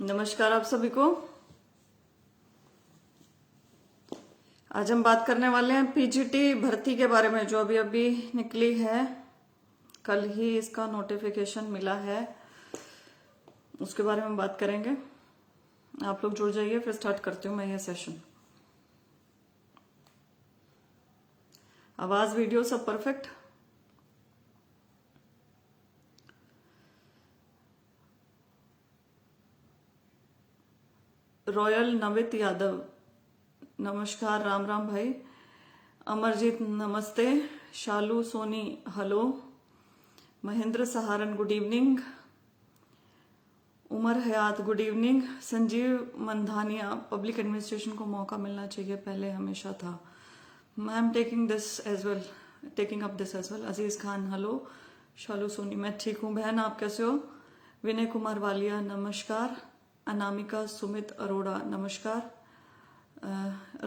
नमस्कार आप सभी को। आज हम बात करने वाले हैं पीजीटी भर्ती के बारे में, जो अभी अभी निकली है। कल ही इसका नोटिफिकेशन मिला है, उसके बारे में बात करेंगे। आप लोग जुड़ जाइए, फिर स्टार्ट करती हूँ मैं ये सेशन। आवाज वीडियो सब परफेक्ट। रॉयल नवित यादव नमस्कार, राम राम भाई। अमरजीत नमस्ते। Shalu Soni hello. Mahendra Saharan good evening. Umar Hayat good evening. Sanjeev Mandhania public administration को मौका मिलना चाहिए, पहले हमेशा था। I am taking up this as well. Aziz Khan hello. Shalu Soni मैं ठीक हूँ बहन, आप कैसे हो? विनय कुमार वालिया नमस्कार। अनामिका सुमित अरोड़ा नमस्कार।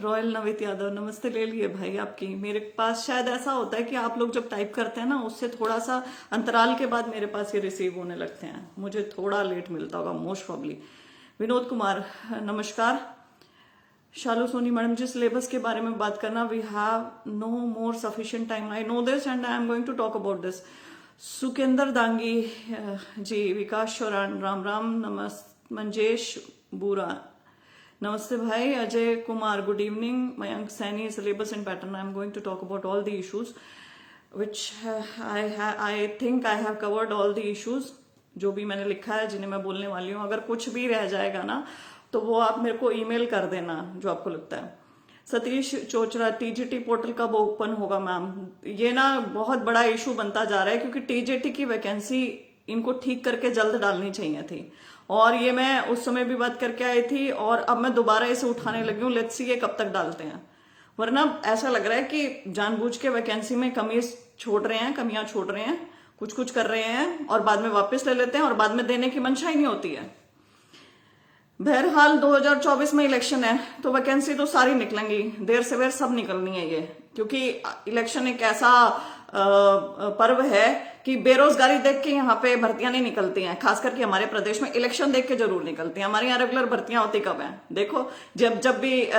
रॉयल नवित यादव नमस्ते। ले लिए भाई आपकी। मेरे पास शायद ऐसा होता है कि आप लोग जब टाइप करते हैं ना, उससे थोड़ा सा अंतराल के बाद मेरे पास ये रिसीव होने लगते हैं। मुझे थोड़ा लेट मिलता होगा मोस्ट प्रॉब्ली। विनोद कुमार नमस्कार। शालू सोनी मैडम जी, सिलेबस के बारे में बात करना। We have no more sufficient time, I know this and I am going to talk about this. Sukender Dangi ji, Vikas Shoran Ram Ram. Manjesh Boora नमस्ते भाई। Ajay Kumar good evening. Mayank Saini syllabus and pattern. I am going to talk about all the issues which I think I have covered all the issues जो भी मैंने लिखा है, जिन्हें मैं बोलने वाली हूँ। अगर कुछ भी रह जाएगा ना, तो वो आप मेरे को ईमेल कर देना जो आपको लगता है। सतीश चोचरा टीजीटी पोर्टल कब ओपन होगा मैम? ये ना बहुत बड़ा इशू बनता जा रहा है, क्योंकि टीजीटी की वैकेंसी इनको ठीक करके जल्द डालनी चाहिए थी, और ये मैं उस समय भी बात करके आई थी, और अब मैं दोबारा इसे उठाने लगी हूँ। लेट्स सी ये कब तक डालते हैं, वरना ऐसा लग रहा है कि जानबूझ के वैकेंसी में कमियां छोड़ रहे हैं, कुछ कुछ कर रहे हैं, और बाद में वापस ले लेते हैं, और बाद में देने की मंशा ही नहीं होती है। बहरहाल 2024 में इलेक्शन है, तो वैकेंसी तो सारी निकलेंगी, देर से बेर सब निकलनी है ये, क्योंकि इलेक्शन एक ऐसा पर्व है कि बेरोजगारी देख के यहाँ पे भर्तियां नहीं निकलती हैं। खास करके हमारे प्रदेश में इलेक्शन देख के जरूर निकलती हैं। हमारे यहाँ रेगुलर भर्तियां होती कब हैं? देखो, जब भी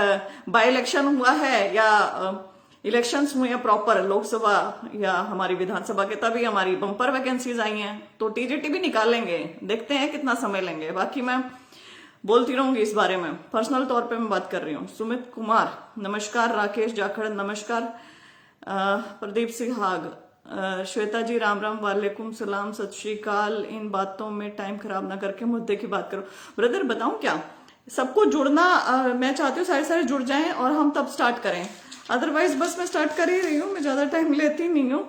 बाई इलेक्शन हुआ है या इलेक्शंस हुए हैं प्रॉपर, लोकसभा या हमारी विधानसभा के, तभी हमारी बम्पर वैकेंसीज आई हैं। तो टीजीटी भी निकालेंगे, देखते हैं कितना समय लेंगे। बाकी मैं बोलती रहूंगी इस बारे में, पर्सनल तौर पे मैं बात कर रही हूँ। सुमित कुमार नमस्कार। राकेश जाखड़ नमस्कार। प्रदीप सिंह हाग श्वेता जी राम राम, वालेकुम सलाम, सत श्री अकाल। इन बातों में टाइम खराब ना करके मुद्दे की बात करो। ब्रदर बताऊं क्या, सबको जुड़ना मैं चाहती हूँ, सारे जुड़ जाएं और हम तब स्टार्ट करें। अदरवाइज बस मैं स्टार्ट कर ही रही हूँ, मैं ज्यादा टाइम लेती नहीं हूँ।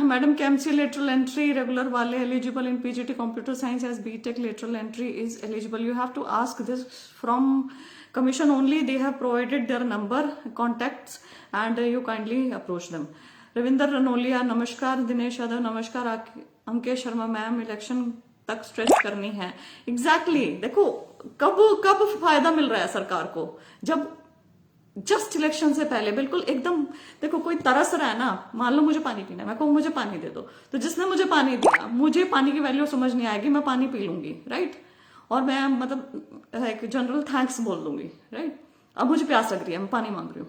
Madam KMC lateral entry regular वाले eligible in PGT computer science as BTech lateral entry is eligible. You have to ask this from commission only. They have provided their number, contacts, and you kindly approach them. Ravinder Ranolia नमस्कार। दिनेश यादव नमस्कार। Ankesh Sharma ma'am, election तक stretch करनी है। Exactly देखो, कब फायदा मिल रहा है सरकार को, जब जस्ट इलेक्शन से पहले बिल्कुल एकदम। देखो, कोई तरस रहा है ना, मान लो मुझे पानी पीना है, मैं कहूँ मुझे पानी दे दो, तो जिसने मुझे पानी दिया, मुझे पानी की वैल्यू समझ नहीं आएगी, मैं पानी पी लूंगी, राइट? और मैं मतलब एक जनरल थैंक्स बोल दूंगी, राइट? अब मुझे प्यास लग रही है, मैं पानी मांग रही हूँ,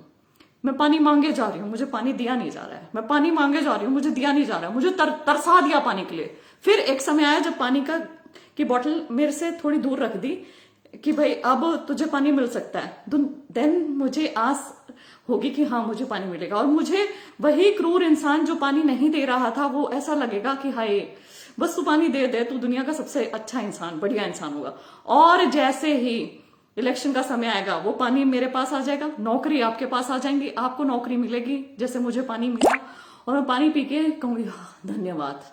मैं पानी मांगे जा रही हूँ, मुझे पानी दिया नहीं जा रहा है। मैं पानी मांगे जा रही हूँ, मुझे दिया नहीं जा रहा है। मुझे तरसा दिया पानी के लिए। फिर एक समय आया जब पानी की बोतल मेरे से थोड़ी दूर रख दी कि भाई अब तुझे पानी मिल सकता है। देन मुझे आस होगी कि हाँ मुझे पानी मिलेगा, और मुझे वही क्रूर इंसान जो पानी नहीं दे रहा था, वो ऐसा लगेगा कि हाय बस तू पानी दे दे, तू दुनिया का सबसे अच्छा इंसान, बढ़िया इंसान होगा। और जैसे ही इलेक्शन का समय आएगा, वो पानी मेरे पास आ जाएगा, नौकरी आपके पास आ जाएंगी, आपको नौकरी मिलेगी जैसे मुझे पानी मिला, और मैं पानी पी के कहूंगी धन्यवाद।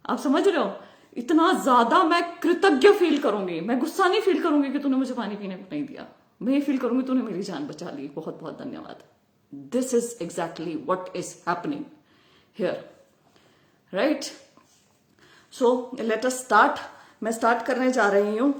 आप समझ रहे हो? इतना ज्यादा मैं कृतज्ञ फील करूंगी। मैं गुस्सा नहीं फील करूंगी कि तूने मुझे पानी पीने को नहीं दिया, मैं ये फील करूंगी तूने मेरी जान बचा ली, बहुत बहुत धन्यवाद। This is exactly what is happening here, right? So let us start. मैं स्टार्ट करने जा रही हूँ।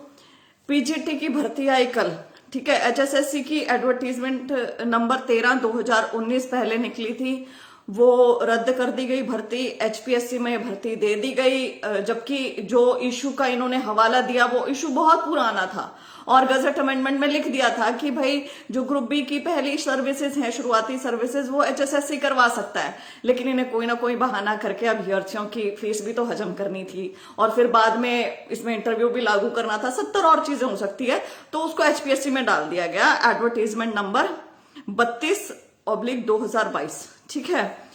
पीजीटी की भर्ती आई कल, ठीक है। एचएसएससी की एडवर्टीजमेंट नंबर 13/2019 पहले निकली थी, वो रद्द कर दी गई भर्ती, एचपीएससी में भर्ती दे दी गई, जबकि जो इशू का इन्होंने हवाला दिया वो इशू बहुत पुराना था और गजट अमेंडमेंट में लिख दिया था कि भाई जो ग्रुप बी की पहली सर्विसेज हैं, शुरुआती सर्विसेज, वो एचएसएससी करवा सकता है। लेकिन इन्हें कोई ना कोई बहाना करके अभ्यर्थियों की फीस भी तो हजम करनी थी और फिर बाद में इसमें इंटरव्यू भी लागू करना था, 70 और चीजें हो सकती है, तो उसको एचपीएससी में डाल दिया गया। एडवर्टीजमेंट नंबर 32/2022, ठीक है।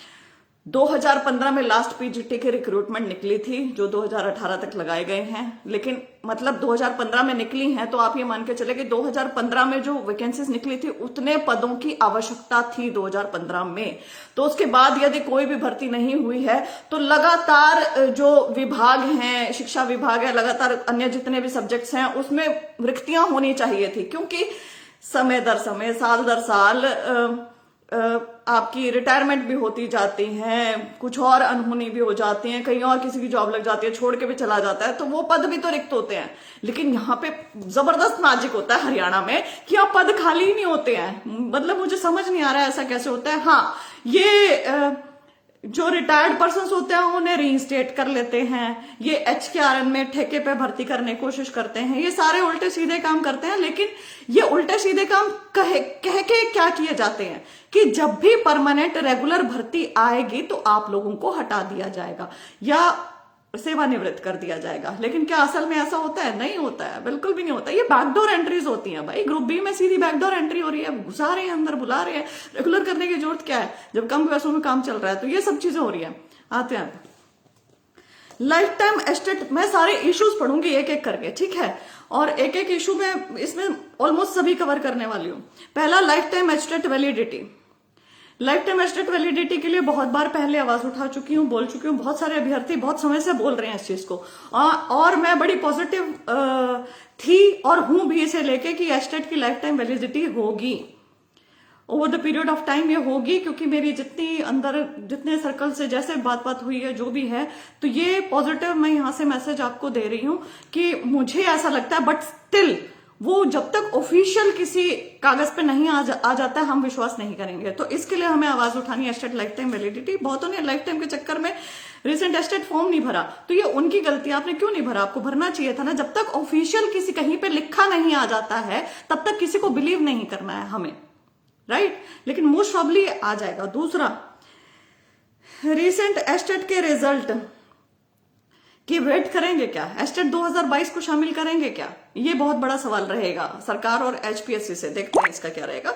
2015 में लास्ट पीजीटी की रिक्रूटमेंट निकली थी जो 2018 तक लगाए गए हैं, लेकिन मतलब 2015 में निकली हैं तो आप ये मान के चले कि 2015 में जो वैकेंसीज निकली थी उतने पदों की आवश्यकता थी 2015 में। तो उसके बाद यदि कोई भी भर्ती नहीं हुई है तो लगातार जो विभाग हैं, शिक्षा विभाग है, लगातार अन्य जितने भी सब्जेक्ट्स हैं उसमें रिक्तियां होनी चाहिए थी, क्योंकि समय दर समय, साल दर साल आपकी रिटायरमेंट भी होती जाती है, कुछ और अनहोनी भी हो जाती है, कहीं और किसी की जॉब लग जाती है, छोड़ के भी चला जाता है, तो वो पद भी तो रिक्त होते हैं। लेकिन यहाँ पे जबरदस्त मैजिक होता है हरियाणा में कि आप पद खाली ही नहीं होते हैं। मतलब मुझे समझ नहीं आ रहा है ऐसा कैसे होता है। हाँ, ये जो रिटायर्ड पर्सन होते हैं उन्हें रीइंस्टेट कर लेते हैं, ये एचकेआरएन में ठेके पे भर्ती करने की कोशिश करते हैं, ये सारे उल्टे सीधे काम करते हैं। लेकिन ये उल्टे सीधे काम कह के क्या किए जाते हैं कि जब भी परमानेंट रेगुलर भर्ती आएगी तो आप लोगों को हटा दिया जाएगा या सेवानिवृत्त कर दिया जाएगा। लेकिन क्या असल में ऐसा होता है? नहीं होता है, बिल्कुल भी नहीं होता। ये बैकडोर एंट्रीज होती हैं भाई। ग्रुप बी में सीधी बैकडोर एंट्री हो रही है, घुसा रहे हैं अंदर, बुला रहे हैं। रेगुलर करने की जरूरत क्या है जब कम पैसों में काम चल रहा है? तो ये सब चीजें हो रही है। आते हैं लाइफ टाइम एस्टेट। मैं सारे इश्यूज पढ़ूंगी एक एक करके, ठीक है, और एक एक इशू में इसमें ऑलमोस्ट सभी कवर करने वाली हूं। पहला, life time estate validity. Life time estate validity के लिए बहुत बार पहले आवाज उठा चुकी हूं, बोल चुकी हूं। बहुत सारे अभ्यर्थी बहुत समय से बोल रहे हैं इस चीज को, और मैं बड़ी पॉजिटिव थी और हूं भी इसे लेके कि एस्टेट की लाइफ टाइम वैलिडिटी होगी, over the period of time ये होगी, क्योंकि मेरी जितनी अंदर जितने सर्कल से जैसे बात हुई है, जो भी है, तो ये पॉजिटिव मैं यहां से मैसेज आपको दे रही हूं कि मुझे ऐसा लगता है। बट स्टिल वो जब तक ऑफिशियल किसी कागज पे नहीं आ जाता है हम विश्वास नहीं करेंगे। तो इसके लिए हमें आवाज उठानी है एस्टेट लाइफ टाइम वैलिडिटी। बहुतों ने लाइफ टाइम के चक्कर में रिसेंट एस्टेट फॉर्म नहीं भरा, तो ये उनकी गलती। आपने क्यों नहीं भरा? आपको भरना चाहिए था ना। जब तक ऑफिशियल किसी कहीं पे लिखा नहीं आ जाता है तब तक किसी को बिलीव नहीं करना है हमें, राइट? लेकिन मोस्ट प्रॉब्ली आ जाएगा। दूसरा, रिसेंट एस्टेट के रिजल्ट कि वेट करेंगे क्या? एस्टेट 2022 को शामिल करेंगे क्या? ये बहुत बड़ा सवाल रहेगा सरकार और एचपीएससी से। देखते हैं इसका क्या रहेगा।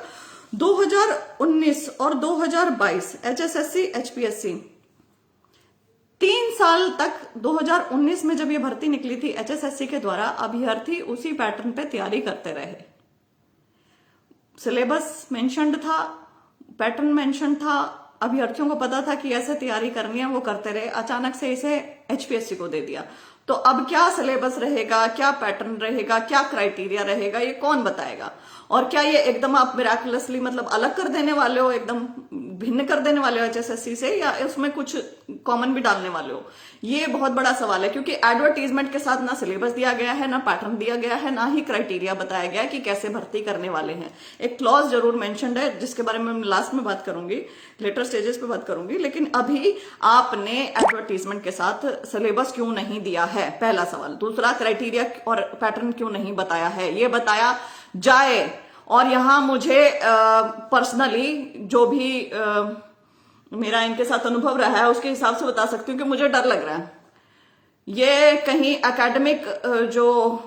2019 और 2022 एचएसएससी एचपीएससी 3 साल तक, 2019 में जब ये भर्ती निकली थी एचएसएससी के द्वारा, अभ्यर्थी उसी पैटर्न पे तैयारी करते रहे। सिलेबस मेंशन्ड था, पैटर्न मेंशन था, अभ्यर्थियों को पता था कि ऐसे तैयारी करनी है, वो करते रहे। अचानक से इसे एचपीएससी को दे दिया, तो अब क्या सिलेबस रहेगा, क्या पैटर्न रहेगा, क्या क्राइटेरिया रहेगा, ये कौन बताएगा? और क्या ये एकदम आप मिराकुलसली मतलब अलग कर देने वाले हो, एकदम भिन्न कर देने वाले हो एचएसएससी से, या उसमें कुछ कॉमन भी डालने वाले हो? ये बहुत बड़ा सवाल है, क्योंकि एडवर्टीजमेंट के साथ ना सिलेबस दिया गया है, ना पैटर्न दिया गया है, ना ही क्राइटेरिया बताया गया है कि कैसे भर्ती करने वाले हैं। एक क्लॉज जरूर मेंशन्ड है जिसके बारे में मैं लास्ट में बात करूंगी, लेटर स्टेजेस पे बात करूंगी। लेकिन अभी आपने एडवर्टीजमेंट के साथ सिलेबस क्यों नहीं दिया है? पहला सवाल। दूसरा, क्राइटेरिया और पैटर्न क्यों नहीं बताया है? ये बताया जाए। और यहां मुझे पर्सनली जो भी मेरा इनके साथ अनुभव रहा है उसके हिसाब से बता सकती हूँ कि मुझे डर लग रहा है ये कहीं एकेडमिक जो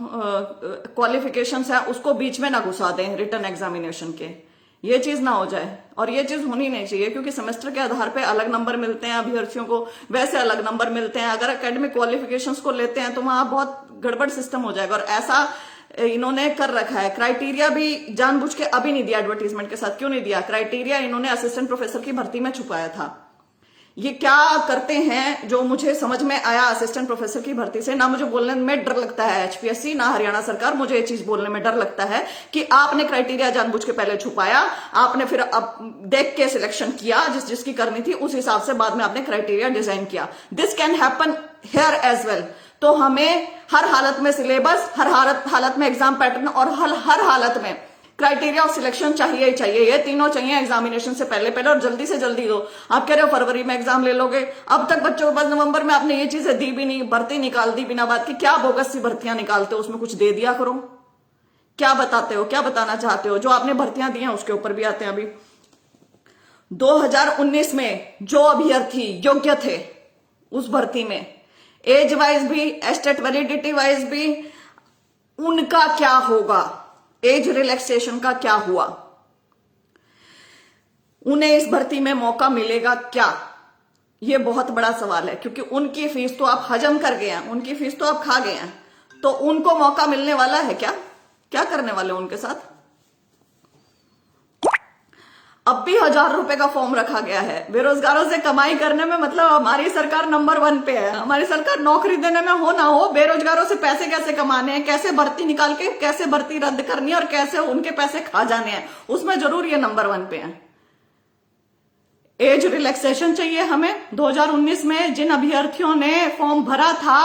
क्वालिफिकेशंस है उसको बीच में ना घुसा दें रिटन एग्जामिनेशन के। ये चीज ना हो जाए, और ये चीज होनी नहीं चाहिए, क्योंकि सेमेस्टर के आधार पे अलग नंबर मिलते हैं अभ्यर्थियों को, वैसे अलग नंबर मिलते हैं। अगर एकेडमिक क्वालिफिकेशंस को लेते हैं तो वहां बहुत गड़बड़ सिस्टम हो जाएगा, और ऐसा इन्होंने कर रखा है। क्राइटेरिया भी जानबूझ के अभी नहीं दिया एडवर्टीजमेंट के साथ। क्यों नहीं दिया? क्राइटेरिया इन्होंने असिस्टेंट प्रोफेसर की भर्ती में छुपाया था। ये क्या करते हैं जो मुझे समझ में आया असिस्टेंट प्रोफेसर की भर्ती से, ना मुझे बोलने में डर लगता है एचपीएससी ना हरियाणा सरकार, मुझे ये चीज बोलने में डर लगता है कि आपने क्राइटेरिया जानबूझ के पहले छुपाया, आपने फिर अब देख के सिलेक्शन किया जिसकी करनी थी, उस हिसाब से बाद में आपने क्राइटेरिया डिजाइन किया। This can happen here as well. तो हमें हर हालत में सिलेबस, हर हालत में एग्जाम पैटर्न और हर हालत में क्राइटेरिया ऑफ सिलेक्शन चाहिए ही चाहिए, ये तीनों चाहिए एग्जामिनेशन से पहले पहले, और जल्दी से जल्दी दो। आप कह रहे हो फरवरी में एग्जाम ले लोगे, अब तक बच्चों के पास नवंबर में आपने ये चीजें दी भी नहीं, भर्ती निकाल दी बिना बात की। क्या बोगस सी भर्तियां निकालते हो, उसमें कुछ दे दिया करो। क्या बताते हो, क्या बताना चाहते हो? जो आपने भर्तियां दी हैं उसके ऊपर भी आते हैं। अभी 2019 में जो अभ्यर्थी योग्य थे उस भर्ती में, एज वाइज भी, एस्टेट वैलिडिटी वाइज भी, उनका क्या होगा? एज रिलैक्सेशन का क्या हुआ? उन्हें इस भर्ती में मौका मिलेगा क्या? यह बहुत बड़ा सवाल है, क्योंकि उनकी फीस तो आप हजम कर गए हैं, उनकी फीस तो आप खा गए हैं, तो उनको मौका मिलने वाला है क्या? क्या करने वाले उनके साथ? अब भी 1000 रुपए का फॉर्म रखा गया है। बेरोजगारों से कमाई करने में मतलब हमारी सरकार नंबर 1 पे है। हमारी सरकार नौकरी देने में हो ना हो, बेरोजगारों से पैसे कैसे कमाने हैं, कैसे भर्ती निकाल के कैसे भर्ती रद्द करनी है और कैसे उनके पैसे खा जाने हैं, उसमें जरूर ये नंबर 1 पे है। एज रिलैक्सेशन चाहिए हमें। 2019 में जिन अभ्यर्थियों ने फॉर्म भरा था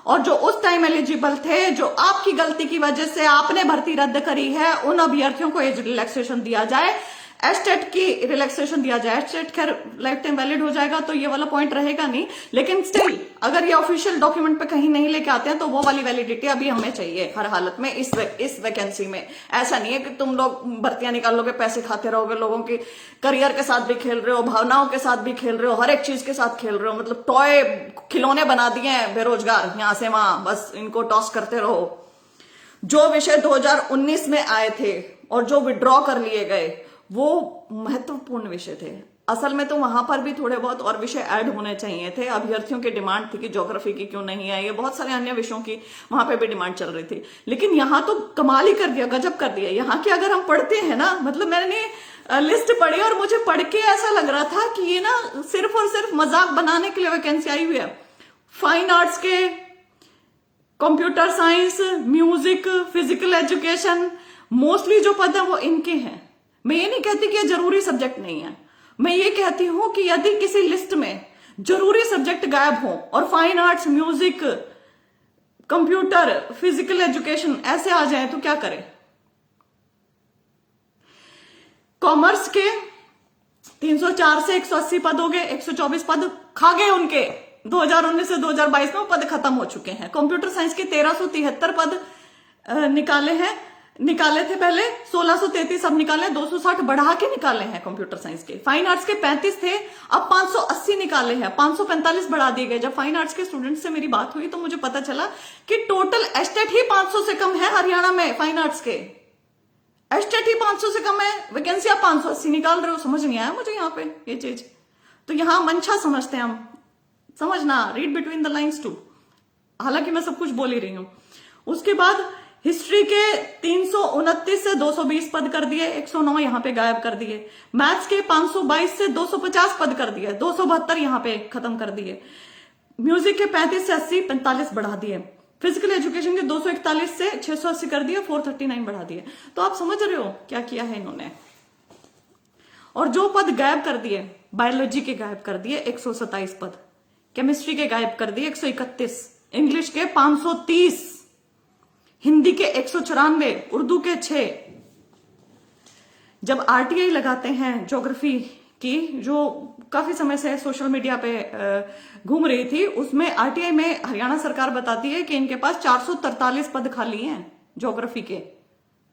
और जो उस टाइम एलिजिबल थे, जो आपकी गलती की वजह से आपने भर्ती रद्द करी है, उन अभ्यर्थियों को एज रिलैक्सेशन दिया जाए, एस्टेट की रिलैक्सेशन दिया जाए। एस्टेट खैर लाइफ टाइम वैलिड हो जाएगा तो ये वाला पॉइंट रहेगा नहीं, लेकिन स्टिल अगर ये ऑफिशियल डॉक्यूमेंट पे कहीं नहीं लेके आते हैं तो वो वाली वैलिडिटी अभी हमें चाहिए हर हालत में इस वैकेंसी में। ऐसा नहीं है कि तुम लोग भर्तियां निकाल लोगे, पैसे खाते रहोगे, लोगों की करियर के साथ भी खेल रहे हो, भावनाओं के साथ भी खेल रहे हो, हर एक चीज के साथ खेल रहे हो। मतलब टॉय खिलौने बना दिए हैं बेरोजगार, यहां से वहां बस इनको टॉस करते रहो। जो विषय 2019 में आए थे और जो विड्रॉ कर लिए गए वो महत्वपूर्ण विषय थे। असल में तो वहां पर भी थोड़े बहुत और विषय ऐड होने चाहिए थे। अभ्यर्थियों की डिमांड थी कि ज्योग्राफी की क्यों नहीं है, ये बहुत सारे अन्य विषयों की वहां पे भी डिमांड चल रही थी, लेकिन यहां तो कमाल ही कर दिया, गजब कर दिया। यहाँ की अगर हम पढ़ते हैं ना, मतलब मैंने लिस्ट पढ़ी और मुझे पढ़ के ऐसा लग रहा था कि ये ना सिर्फ और सिर्फ मजाक बनाने के लिए वैकेंसी आई हुई है। फाइन आर्ट्स के, computer science, music, physical education, mostly जो पद है वो इनके हैं। मैं ये नहीं कहती कि ये जरूरी सब्जेक्ट नहीं है, मैं ये कहती हूं कि यदि किसी लिस्ट में जरूरी सब्जेक्ट गायब हो और fine arts, music, computer, physical education ऐसे आ जाए तो क्या करें? कॉमर्स के 304 से 180 पद हो गए, 124 पद खा गए उनके। 2019 से 2022 में वो पद खत्म हो चुके हैं। कंप्यूटर साइंस के 1373 पद निकाले थे पहले, 1633 अब निकाले, 260 बढ़ा के निकाले हैं कंप्यूटर साइंस के। फाइन आर्ट्स के 35 थे, अब 580 निकाले हैं, 545 बढ़ा दिए गए। जब फाइन आर्ट्स के स्टूडेंट से मेरी बात हुई तो मुझे पता चला कि टोटल एस्टेट ही 500 से कम है हरियाणा में। फाइन आर्ट्स के एस्टेट ही 500 से कम है, वैकेंसी आप 580 निकाल रहे हो। समझ नहीं आया मुझे यहाँ पे ये चीज। तो यहां मंशा समझते हैं हम, समझना, read between the lines too. हालांकि मैं सब कुछ बोल ही रही हूं। उसके बाद हिस्ट्री के 329 से 220 पद कर दिए, 109 यहां पे गायब कर दिए। मैथ्स के 522 से 250 पद कर दिए, 272 यहां पे खत्म कर दिए। म्यूजिक के 35 से 80, 45 बढ़ा दिए। फिजिकल एजुकेशन के 241 से 680 कर दिए, 439 बढ़ा दिए। तो आप समझ रहे हो क्या किया है इन्होंने। और जो पद गायब कर दिए, बायोलॉजी के गायब कर दिए 127 पद, केमिस्ट्री के गायब कर दिए 131, इंग्लिश के 530, हिंदी के 194, उर्दू के 6। जब आरटीआई लगाते हैं ज्योग्राफी की, जो काफी समय से सोशल मीडिया पे घूम रही थी, उसमें आरटीआई में हरियाणा सरकार बताती है कि इनके पास 443 पद खाली हैं ज्योग्राफी के।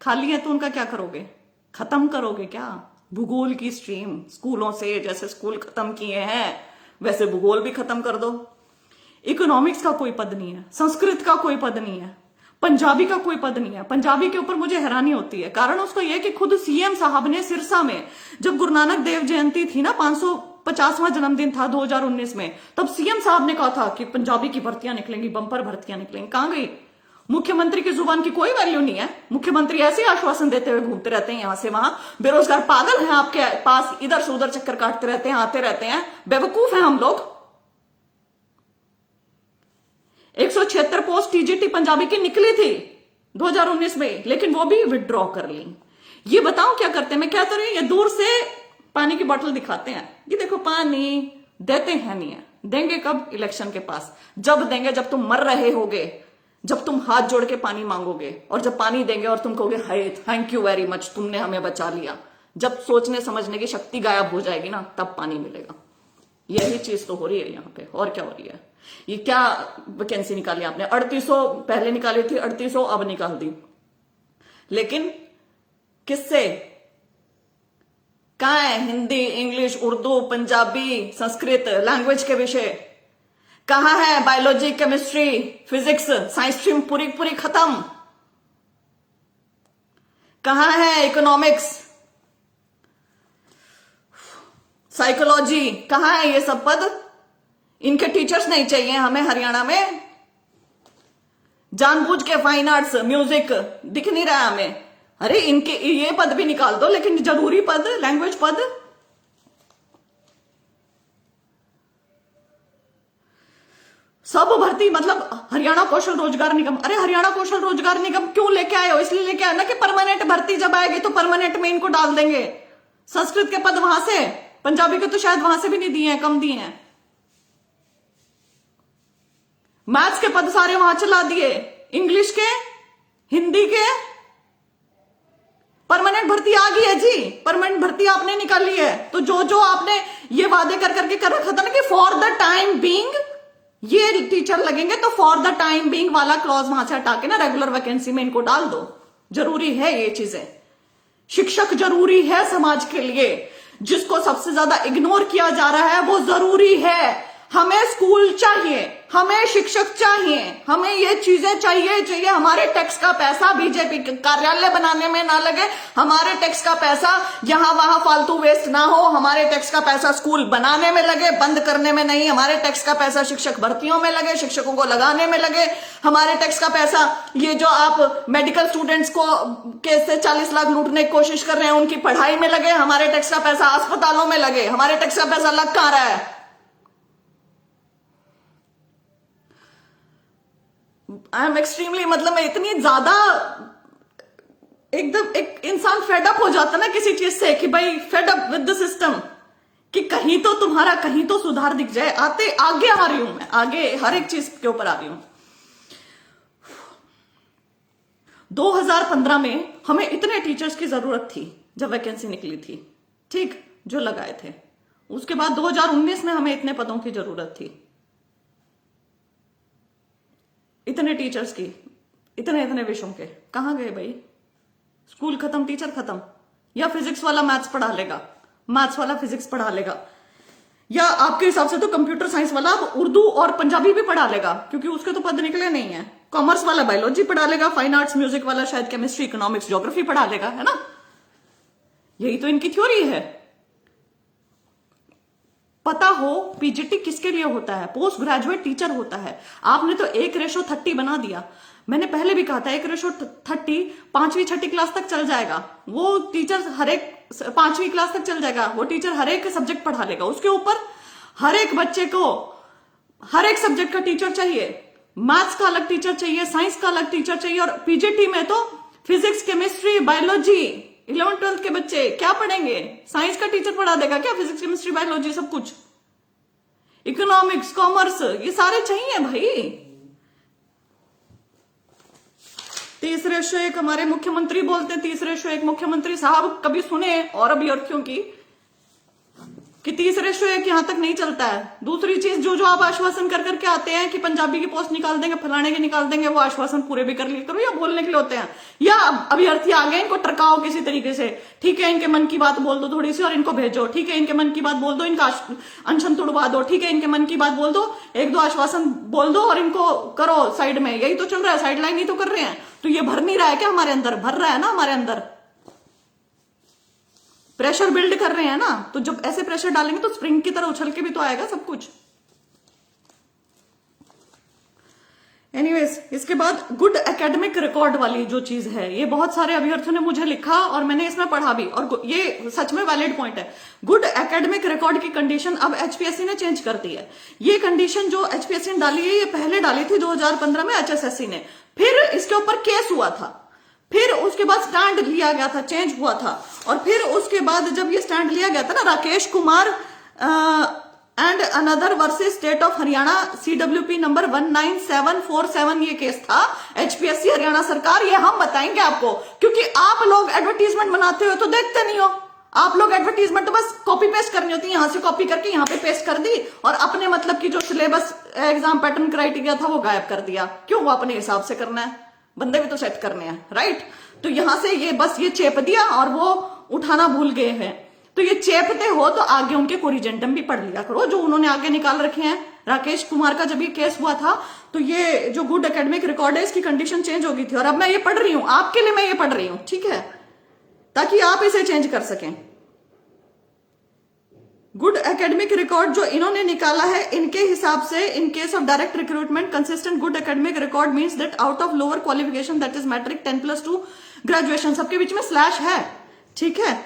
खाली है तो उनका क्या करोगे? खत्म करोगे क्या? भूगोल की स्ट्रीम स्कूलों से, जैसे स्कूल खत्म किए हैं वैसे भूगोल भी खत्म कर दो। इकोनॉमिक्स का कोई पद नहीं है, संस्कृत का कोई पद नहीं है, पंजाबी का कोई पद नहीं है। पंजाबी के ऊपर मुझे हैरानी होती है, कारण उसका यह कि खुद सीएम साहब ने सिरसा में, जब गुरु नानक देव जयंती थी ना, 550वां जन्मदिन था 2019 में, तब सीएम साहब ने कहा था कि पंजाबी की भर्तियां निकलेंगी, बंपर भर्तियां निकलेंगी। कहां गई? मुख्यमंत्री की जुबान की कोई वैल्यू नहीं है। मुख्यमंत्री ऐसे आश्वासन देते हुए घूमते रहते हैं यहां से वहां। बेरोजगार पागल हैं आपके पास, इधर से उधर चक्कर काटते रहते हैं, आते रहते हैं। बेवकूफ हैं हम लोग। 176 पोस्ट टीजीटी पंजाबी की निकली थी 2019 में, लेकिन वो भी विड्रॉ कर ली। ये बताओ क्या करते हैं? मैं क्या करूं, ये दूर से पानी की बोतल दिखाते हैं, ये देखो पानी, देते हैं नहीं है। देंगे कब? इलेक्शन के पास। जब देंगे जब तुम मर रहे होगे, जब तुम हाथ जोड़ के पानी मांगोगे और जब पानी देंगे और तुम कहोगे hi thank you very much, तुमने हमें बचा लिया, जब सोचने समझने की शक्ति गायब हो जाएगी ना, तब पानी मिलेगा। यही चीज तो हो रही है यहाँ पे, और क्या हो रही है। ये क्या वैकेंसी निकाली आपने? 3800 पहले निकाली थी, 3800 अब निकाल दी, लेकिन किससे? कहाँ है हिंदी, इंग्लिश, उर्दू, पंजाबी, संस्कृत लैंग्वेज के विषय? कहाँ है biology, chemistry, physics, science stream पूरी पूरी खत्म? कहाँ है इकोनॉमिक्स, साइकोलॉजी, कहाँ है ये सब पद? इनके टीचर्स नहीं चाहिए हमें हरियाणा में। जानबूझ के फाइन आर्ट्स, म्यूजिक दिख नहीं रहा हमें। अरे इनके ये पद भी निकाल दो, लेकिन जरूरी पद, लैंग्वेज पद, सब भर्ती। मतलब हरियाणा कौशल रोजगार निगम, अरे हरियाणा कौशल रोजगार निगम क्यों लेके आए हो? इसलिए लेके आए ना कि परमानेंट भर्ती जब आएगी तो परमानेंट में इनको डाल देंगे। संस्कृत के पद वहां से, पंजाबी के तो शायद वहां से भी नहीं दिए हैं, कम दिए हैं। मैथ्स के पद सारे वहां चला दिए, इंग्लिश के, हिंदी के। परमानेंट भर्ती आ गई है जी, परमानेंट भर्ती आपने निकाली है। तो जो जो आपने ये वादे कर करके कर रखा था ना कि फॉर द टाइम बीइंग ये टीचर लगेंगे, तो फॉर द टाइम बीइंग वाला क्लॉज वहां से हटा के ना रेगुलर वैकेंसी में इनको डाल दो। जरूरी है ये चीजें। शिक्षक जरूरी है समाज के लिए। जिसको सबसे ज्यादा इग्नोर किया जा रहा है वो जरूरी है। हमें स्कूल चाहिए, हमें शिक्षक चाहिए, हमें ये चीजें चाहिए। हमारे टैक्स का पैसा बीजेपी के कार्यालय बनाने में ना लगे, हमारे टैक्स का पैसा यहां वहां फालतू वेस्ट ना हो, हमारे टैक्स का पैसा स्कूल बनाने में लगे, बंद करने में नहीं। हमारे टैक्स का पैसा शिक्षक भर्तियों में लगे, शिक्षकों को लगाने में लगे। हमारे टैक्स का पैसा ये जो आप मेडिकल स्टूडेंट्स को कैसे 40 लाख लूटने की कोशिश कर रहे हैं उनकी पढ़ाई में लगे। हमारे टैक्स का पैसा अस्पतालों में लगे। हमारे टैक्स का पैसा लग कहां रहा है? आई एम एक्सट्रीमली, मतलब मैं इतनी ज्यादा एकदम एक इंसान फेडअप हो जाता ना किसी चीज से कि भाई फेडअप विद द सिस्टम, कि कहीं तो तुम्हारा कहीं तो सुधार दिख जाए। आते आगे आ रही हूं मैं, आगे हर एक चीज के ऊपर आ रही हूं। 2015 में हमें इतने टीचर्स की जरूरत थी जब वैकेंसी निकली थी, ठीक, जो लगाए थे। उसके बाद 2019 में हमें इतने पदों की जरूरत थी, इतने टीचर्स की, इतने इतने विषयों के। कहां गए भाई? स्कूल खत्म, टीचर खत्म। या फिजिक्स वाला मैथ्स पढ़ा लेगा, मैथ्स वाला फिजिक्स पढ़ा लेगा, या आपके हिसाब से तो कंप्यूटर साइंस वाला उर्दू और पंजाबी भी पढ़ा लेगा, क्योंकि उसके तो पद निकले नहीं है। कॉमर्स वाला बायोलॉजी पढ़ा लेगा, फाइन आर्ट्स म्यूजिक वाला शायद केमिस्ट्री, इकोनॉमिक्स, ज्योग्राफी पढ़ा लेगा, है ना? यही तो इनकी थ्योरी है। पता हो पीजीटी किसके लिए होता है? पोस्ट ग्रेजुएट टीचर होता है। आपने तो 1:30 बना दिया। मैंने पहले भी कहा था 1:30 5वीं 6ठी क्लास तक चल जाएगा। वो टीचर हर एक 5वीं क्लास तक चल जाएगा। वो टीचर हर एक सब्जेक्ट पढ़ा लेगा। उसके ऊपर हर एक बच्चे को हर एक सब्जेक्ट का टीचर चाहिए। मैथ्स का अलग टीचर चाहिए, साइंस का अलग टीचर चाहिए। और पीजीटी में तो physics, chemistry, biology, 11th 12th के बच्चे क्या पढ़ेंगे? साइंस का टीचर पढ़ा देगा क्या? फिजिक्स, केमिस्ट्री, बायोलॉजी सब कुछ, इकोनॉमिक्स, कॉमर्स, ये सारे चाहिए भाई। 30:1 हमारे मुख्यमंत्री बोलते हैं। 30:1 मुख्यमंत्री साहब कभी सुने और अभ्यर्थियों की कि 30:1 यहां तक नहीं चलता है। दूसरी चीज, जो जो आप आश्वासन कर करके आते हैं कि पंजाबी की पोस्ट निकाल देंगे, फलाने के निकाल देंगे, वो आश्वासन पूरे भी कर लिया करो, या बोलने के लिए होते हैं, या अभ्यर्थी आ गए इनको टरकाओ किसी तरीके से। ठीक है, इनके मन की बात बोल दो थोड़ी सी और इनको भेजो। ठीक है, इनके मन की बात बोल दो, इनका अनशन तुड़वा दो। ठीक है, इनके मन की बात बोल दो, 1-2 आश्वासन बोल दो और इनको करो साइड में। यही तो चल रहा है, साइड लाइन ही तो कर रहे हैं। तो ये भर नहीं रहा है क्या हमारे अंदर? भर रहा है ना हमारे अंदर, प्रेशर बिल्ड कर रहे हैं ना। तो जब ऐसे प्रेशर डालेंगे तो स्प्रिंग की तरह उछल के भी तो आएगा सब कुछ। एनीवेज, इसके बाद गुड एकेडमिक रिकॉर्ड वाली जो चीज है, ये बहुत सारे अभ्यर्थियों ने मुझे लिखा और मैंने इसमें पढ़ा भी, और ये सच में वैलिड पॉइंट है। गुड एकेडमिक रिकॉर्ड की कंडीशन अब एचपीएससी ने चेंज कर दी है। ये कंडीशन जो एचपीएससी ने डाली है, ये पहले डाली थी 2015 में एचएसएससी ने, फिर इसके ऊपर केस हुआ था, फिर उसके बाद स्टैंड लिया गया था, चेंज हुआ था। और फिर उसके बाद जब ये स्टैंड लिया गया था ना, Rakesh Kumar and another versus state of Haryana CWP number 19747 ये केस था। HPSC हरियाणा सरकार, ये हम बताएंगे आपको, क्योंकि आप लोग एडवर्टीजमेंट बनाते हो तो देखते नहीं हो। आप लोग एडवर्टीजमेंट तो बस कॉपी पेस्ट करनी होती है, यहां से कॉपी करके यहां पे पेस्ट कर दी और अपने मतलब की जो सिलेबस एग्जाम पैटर्न क्राइटेरिया था वो गायब कर दिया। क्यों? वो अपने हिसाब से करना है, बंदे भी तो सेट करने हैं, राइट। तो यहां से ये बस ये चेप दिया और वो उठाना भूल गए हैं। तो ये चेपते हो तो आगे उनके कोरिजेंटम भी पढ़ लिया करो जो उन्होंने आगे निकाल रखे हैं। राकेश कुमार का जब ये केस हुआ था तो ये जो गुड एकेडमिक रिकॉर्ड है इसकी कंडीशन चेंज हो गई थी और अब मैं ये पढ़ रही हूं, आपके लिए मैं ये पढ़ रही हूं, ठीक है, ताकि आप इसे चेंज कर सकें। गुड एकेडमिक रिकॉर्ड जो इन्होंने निकाला है, इनके हिसाब से in case of direct recruitment consistent good academic record means that out of lower qualification that is matric 10+2 graduation, सबके बीच में स्लैश है, ठीक है,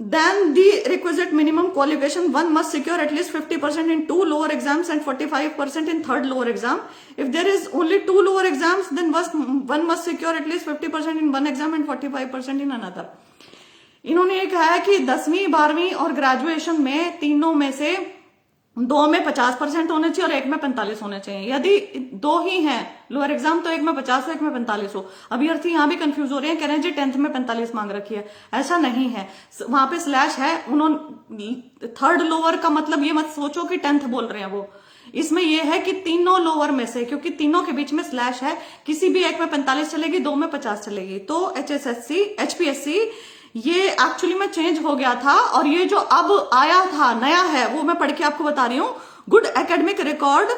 then the requisite minimum qualification one must secure at least 50% in 2 lower exams and 45% in 3rd lower exam. If there is only 2 lower exams then one must secure at least 50% in 1 exam and 45% in another. इन्होंने ये कहा है कि 10वीं 12वीं और graduation में तीनों में से 2 में 50% होने चाहिए और 1 में 45 होने चाहिए। यदि 2 ही हैं लोअर एग्जाम तो 1 में 50 हो 1 में 45 हो। अभ्यर्थी यहाँ भी कंफ्यूज हो रहे हैं, कह रहे हैं जी 10th में 45 मांग रखी है, ऐसा नहीं है, वहां पे स्लैश है। उन्होंने 3rd लोअर का मतलब ये मत सोचो कि 10th बोल रहे हैं वो, इसमें यह है कि तीनों लोअर में से, क्योंकि तीनों के बीच में स्लैश है, किसी भी 1 में 45 चलेगी, 2 में 50 चलेगी। तो HPSC ये एक्चुअली में चेंज हो गया था और ये जो अब आया था नया है वो मैं पढ़ के आपको बता रही हूं। Good academic record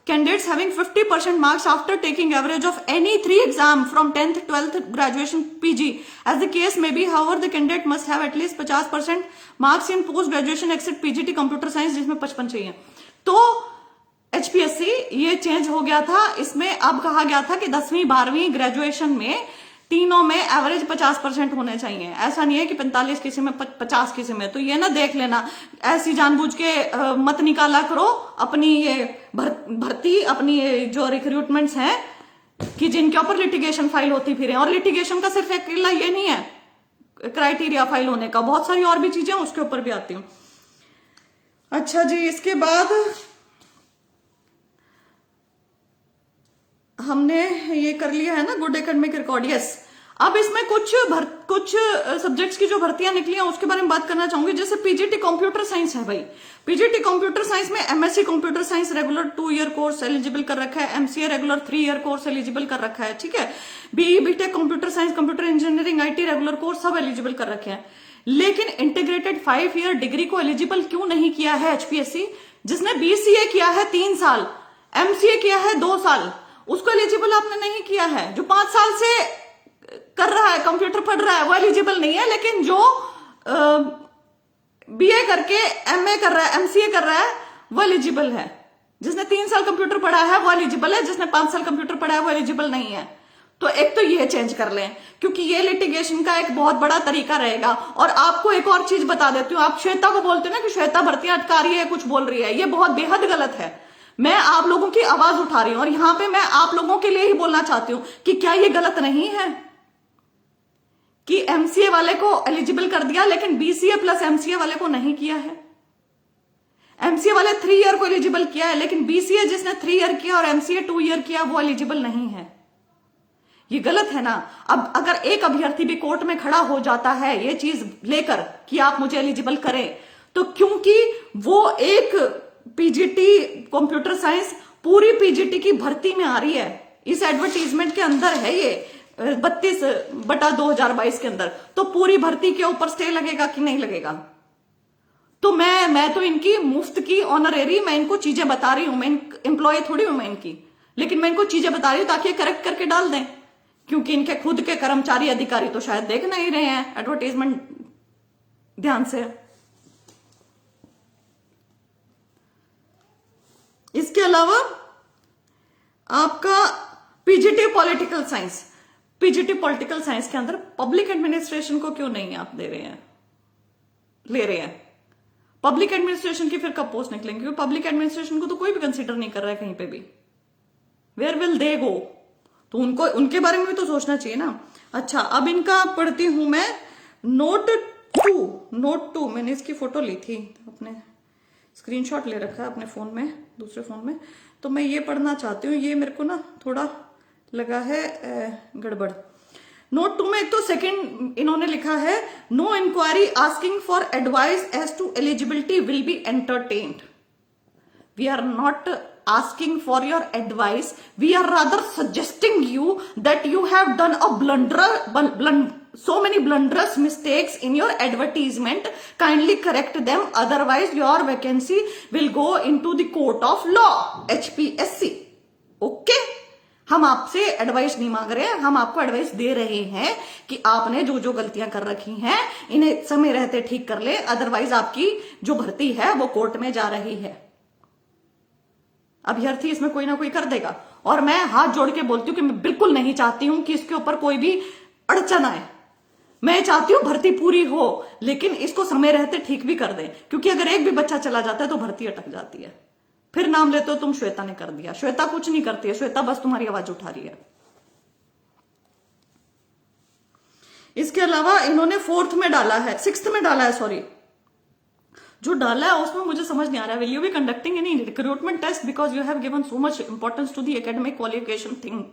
candidates having 50% marks after taking average of any 3 exam from 10th 12th graduation PG as the case may be, however the candidate must have at least 50% marks in post graduation except PGT computer science जिसमें 55 चाहिए। तो HPSC ये change हो गया था, इसमें अब कहा गया था कि 10वीं 12वीं ग्रेजुएशन में तीनों में एवरेज 50% होने चाहिए। ऐसा नहीं है कि 45 किसी में 50 किसी में। तो ये ना देख लेना, ऐसी जानबूझ के मत निकाला करो अपनी ये भर्ती, अपनी ये जो रिक्रूटमेंट्स हैं कि जिनके ऊपर लिटिगेशन फाइल होती फिर। और लिटिगेशन का सिर्फ अकेला ये नहीं है क्राइटेरिया फाइल होने का, बहुत सारी और भी चीजें उसके ऊपर भी आती हूँ। अच्छा जी, इसके बाद हमने ये कर लिया है ना गुड एकेडमिक रिकॉर्ड। यस, अब इसमें कुछ सब्जेक्ट्स की जो भर्तियां निकली हैं उसके बारे में बात करना चाहूंगी। जैसे PGT कंप्यूटर साइंस है भाई, PGT कंप्यूटर साइंस में MSc computer science regular 2 year course eligible कर रखा है, MCA regular 3 year course eligible कर रखा है, ठीक है, BE BTech computer science computer engineering IT regular course सब एलिजिबल कर रखे हैं। लेकिन इंटीग्रेटेड 5 ईयर डिग्री को एलिजिबल क्यों नहीं किया है HPSC? जिसने BCA किया है 3 साल, MCA किया है 2 साल, उसको एलिजिबल आपने नहीं किया है। जो 5 साल से कर रहा है, कंप्यूटर पढ़ रहा है, वो एलिजिबल नहीं है। लेकिन जो BA करके MA कर रहा है, MCA कर रहा है, वो एलिजिबल है। जिसने 3 साल कंप्यूटर पढ़ा है वो एलिजिबल है, जिसने 5 साल कंप्यूटर पढ़ा है वो एलिजिबल नहीं है। तो एक तो ये चेंज कर लें, क्योंकि ये लिटिगेशन का एक बहुत बड़ा तरीका रहेगा। और आपको एक और चीज बता देती हूँ, आप श्वेता को बोलते हो ना कि श्वेता भर्तियां अटका रही है, कुछ बोल रही है, ये बहुत बेहद गलत है। मैं आप लोगों की आवाज उठा रही हूं और यहां पे मैं आप लोगों के लिए ही बोलना चाहती हूं कि क्या ये गलत नहीं है कि MCA वाले को एलिजिबल कर दिया लेकिन BCA प्लस MCA वाले को नहीं किया है। MCA वाले 3 ईयर को एलिजिबल किया है, लेकिन BCA जिसने 3 ईयर किया और MCA 2 ईयर किया वो एलिजिबल नहीं है। ये गलत है ना। अब अगर एक अभ्यर्थी भी कोर्ट में खड़ा हो जाता है ये चीज लेकर कि आप मुझे एलिजिबल करें, तो क्योंकि वो एक PGT कंप्यूटर साइंस पूरी PGT की भर्ती में आ रही है, इस एडवर्टीजमेंट के अंदर है ये 32/2022 के अंदर, तो पूरी भर्ती के ऊपर स्टे लगेगा कि नहीं लगेगा? तो मैं तो इनकी मुफ्त की ऑनरेरी मैं इनको चीजें बता रही हूं, मैं एम्प्लॉय थोड़ी हूं मैं इनकी, लेकिन मैं इनको चीजें बता रही हूं ताकि करेक्ट करके डाल दें, क्योंकि इनके खुद के कर्मचारी अधिकारी तो शायद देख नहीं रहे हैं एडवर्टीजमेंट ध्यान से। इसके अलावा आपका PGT political science, PGT political science के अंदर पब्लिक एडमिनिस्ट्रेशन को क्यों नहीं आप ले रहे हैं? पब्लिक एडमिनिस्ट्रेशन की फिर कब पोस्ट निकलेंगे? क्योंकि पब्लिक एडमिनिस्ट्रेशन को तो कोई भी कंसीडर नहीं कर रहा है कहीं पे भी। वेयर विल दे गो? तो उनको उनके बारे में भी तो सोचना चाहिए ना। अच्छा, अब इनका पढ़ती हूं मैं नोट 2। मैंने इसकी फोटो ली थी अपने स्क्रीनशॉट ले रखा है अपने फोन में, दूसरे फोन में, तो मैं ये पढ़ना चाहती हूँ। ये मेरे को ना थोड़ा लगा है गड़बड़। नोट 2 में एक तो सेकंड इन्होंने लिखा है, no inquiry asking for advice as to eligibility will be entertained. We are not asking for your advice. We are rather suggesting you that you have done a so many blunders mistakes in your advertisement. Kindly correct them. Otherwise, your vacancy will go into the court of law, HPSC. Okay? हम आपसे advice नहीं मांग रहे हैं, हम आपको advice दे रहे हैं कि आपने जो जो गलतियां कर रखी हैं इन्हें समय रहते ठीक कर ले, अदरवाइज आपकी जो भर्ती है वो कोर्ट में जा रही है। अभ्यर्थी इसमें कोई ना कोई कर देगा, और मैं हाथ जोड़ के बोलती हूँ कि मैं बिल्कुल नहीं चाहती हूं कि इसके ऊपर कोई भी अड़चन आए। मैं चाहती हूं भर्ती पूरी हो, लेकिन इसको समय रहते ठीक भी कर दें, क्योंकि अगर एक भी बच्चा चला जाता है तो भर्ती अटक जाती है। फिर नाम लेते हो तुम श्वेता ने कर दिया। श्वेता कुछ नहीं करती है, श्वेता बस तुम्हारी आवाज उठा रही है। इसके अलावा इन्होंने 4th में डाला है, 6th में डाला है, सॉरी, जो डाला है उसमें मुझे समझ नहीं आ रहा है। Will you be conducting any recruitment test because you have given so much importance to the academic qualification thing.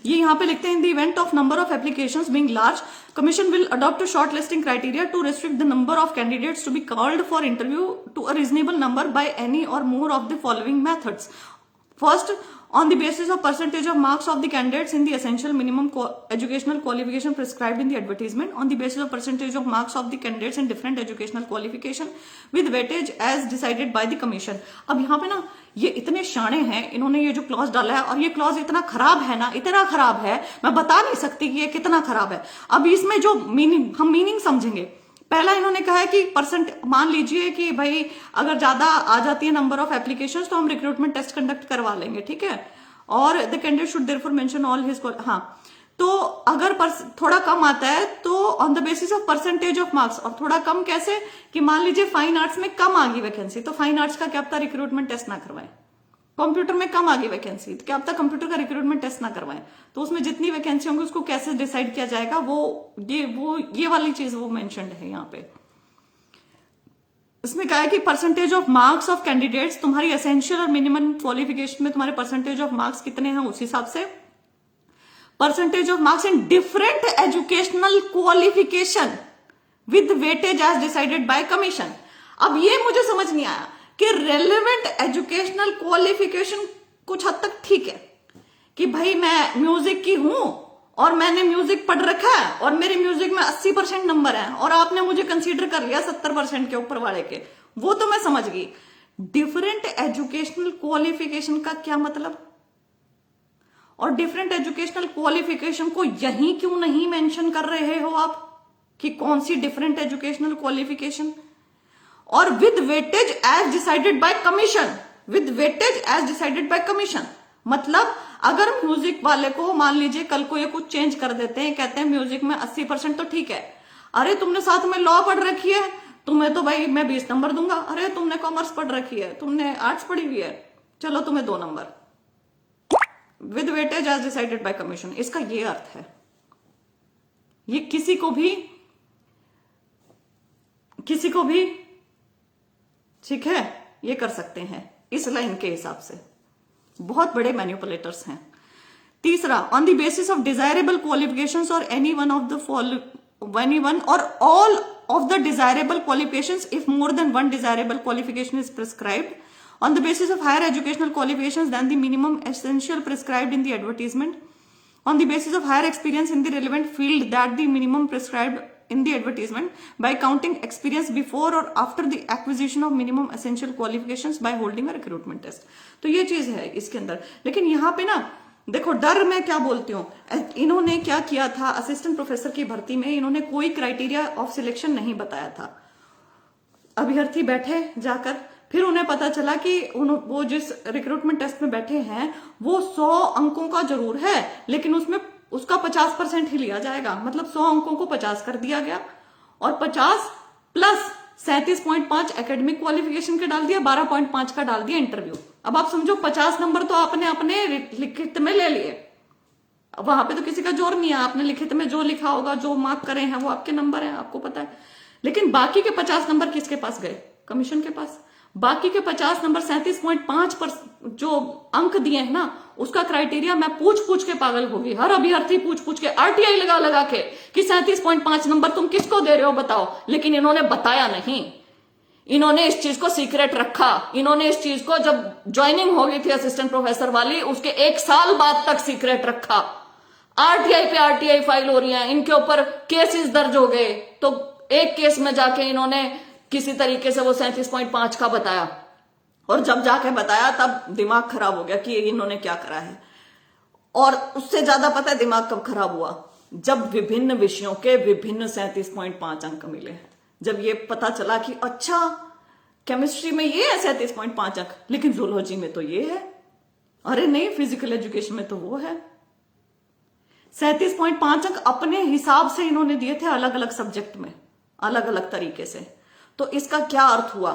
ये यहाँ पे लिखते हैं, in the event of number of applications being large, commission will adopt short listing criteria to restrict the number of candidates to be called for interview to a reasonable number by any or more of the following methods. First, on the basis of percentage of marks of the candidates in the essential minimum educational qualification prescribed in the advertisement, on the basis of percentage of marks of the candidates in different educational qualification with weightage as decided by the commission। अब यहाँ पे ना ये इतने शाणे हैं, इन्होंने ये जो क्लॉज डाला है, और ये क्लॉज इतना खराब है ना, इतना खराब है, मैं बता नहीं सकती कि ये कितना खराब है। अब इसमें जो मीनिंग, हम मीनिंग समझेंगे। पहला इन्होंने कहा है कि परसेंट, मान लीजिए कि भाई अगर ज्यादा आ जाती है नंबर ऑफ एप्लीकेशंस तो हम रिक्रूटमेंट टेस्ट कंडक्ट करवा लेंगे, ठीक है, और the candidate should therefore mention all his, हाँ, तो अगर थोड़ा कम आता है तो on the basis of percentage of marks, और थोड़ा कम कैसे, कि मान लीजिए फाइन आर्ट्स में कम आ गई वैकेंसी तो फाइन आर्ट्स का क्या पता रिक्रूटमेंट टेस्ट ना करवाएं, कंप्यूटर में कम आ गई वैकेंसी तो क्या पता कंप्यूटर का रिक्रूटमेंट टेस्ट ना करवाएं, तो उसमें जितनी वैकेंसी होंगी उसको कैसे डिसाइड किया जाएगा, ये वाली चीज वो मेंशन्ड है यहाँ पे। इसमें कहा है कि percentage of marks of candidates, तुम्हारी एसेंशियल और मिनिमम क्वालिफिकेशन में तुम्हारे परसेंटेज ऑफ मार्क्स कितने हैं उस हिसाब से, percentage of marks in different educational qualification with weightage as decided by commission. अब ये मुझे समझ नहीं आया कि रेलेवेंट एजुकेशनल क्वालिफिकेशन कुछ हद तक ठीक है कि भाई मैं म्यूजिक की हूं और मैंने म्यूजिक पढ़ रखा है और मेरे म्यूजिक में 80% नंबर है और आपने मुझे कंसीडर कर लिया 70% के ऊपर वाले के, वो तो मैं समझ गई। डिफरेंट एजुकेशनल क्वालिफिकेशन का क्या मतलब, और डिफरेंट एजुकेशनल क्वालिफिकेशन को यहीं क्यों नहीं मेंशन कर रहे हो आप कि कौन सी डिफरेंट एजुकेशनल क्वालिफिकेशन, और with weightage as decided by commission, with weightage as decided by commission मतलब अगर म्यूजिक वाले को मान लीजिए कल को ये कुछ चेंज कर देते हैं, कहते हैं म्यूजिक में 80% तो ठीक है, अरे तुमने साथ में लॉ पढ़ रखी है, तुम्हें तो भाई मैं 20 नंबर दूंगा, अरे तुमने कॉमर्स पढ़ रखी है, तुमने आर्ट्स पढ़ी हुई है, चलो तुम्हें 2 number, with weightage as decided by commission. इसका ये अर्थ है, ये किसी को भी ठीक है ये कर सकते हैं इस लाइन के हिसाब से, बहुत बड़े मैनिपुलेटर्स हैं। तीसरा, on the basis of desirable qualifications और एनी वन और all of the desirable qualifications if more than one desirable qualification is prescribed on the basis of higher educational qualifications than the minimum essential prescribed in the advertisement, on the basis of higher experience in the relevant field that the minimum prescribed in the advertisement by counting experience before or after the acquisition of minimum essential qualifications by holding a recruitment test। तो ये चीज है इसके अंदर। लेकिन यहाँ पे ना देखो डर मैं क्या बोलती हूँ, इन्होंने क्या किया था, असिस्टेंट प्रोफेसर की भर्ती में इन्होंने कोई क्राइटेरिया ऑफ सिलेक्शन नहीं बताया था। अभ्यर्थी बैठे जाकर, फिर उन्हें पता चला कि वो जिस रिक्रूटमेंट टेस्ट में बैठे हैं वो 100 अंकों का जरूर है लेकिन उसमें उसका 50% ही लिया जाएगा, मतलब 100 अंकों को 50 कर दिया गया और 50 प्लस 37.5 एकेडमिक क्वालिफिकेशन का डाल दिया, 12.5 का डाल दिया इंटरव्यू। अब आप समझो 50 नंबर तो आपने अपने लिखित में ले लिए, वहां पे तो किसी का जोर नहीं है, आपने लिखित में जो लिखा होगा, जो मार्क करे हैं वो आपके नंबर है, आपको पता है, लेकिन बाकी के 50 नंबर किसके पास गए, कमीशन के पास। बाकी के 50 नंबर 37.5 पर जो अंक दिए हैं ना, उसका क्राइटेरिया मैं पूछ पूछ के पागल हो गई। हर अभ्यर्थी पूछ पूछ के आरटीआई लगा लगा के कि 37.5 नंबर तुम किसको दे रहे हो बताओ, लेकिन इन्होंने बताया नहीं। इन्होंने इस चीज को सीक्रेट रखा। इन्होंने इस चीज को जब ज्वाइनिंग हो गई थी असिस्टेंट प्रोफेसर वाली, उसके 1 साल बाद तक सीक्रेट रखा। आरटीआई पे आरटीआई फाइल हो रही है, इनके ऊपर केसेस दर्ज हो गए, तो एक केस में जाके इन्होंने किसी तरीके से वो 37.5 का बताया, और जब जाके बताया तब दिमाग खराब हो गया कि इन्होंने क्या करा है। और उससे ज्यादा पता है दिमाग कब खराब हुआ, जब विभिन्न विषयों के विभिन्न 37.5 अंक मिले। जब ये पता चला कि अच्छा केमिस्ट्री में ये है 37.5 अंक, लेकिन जूलॉजी में तो ये है, अरे नहीं फिजिकल एजुकेशन में तो वो है। 37.5 अंक अपने हिसाब से इन्होंने दिए थे अलग अलग सब्जेक्ट में, अलग अलग तरीके से। तो इसका क्या अर्थ हुआ?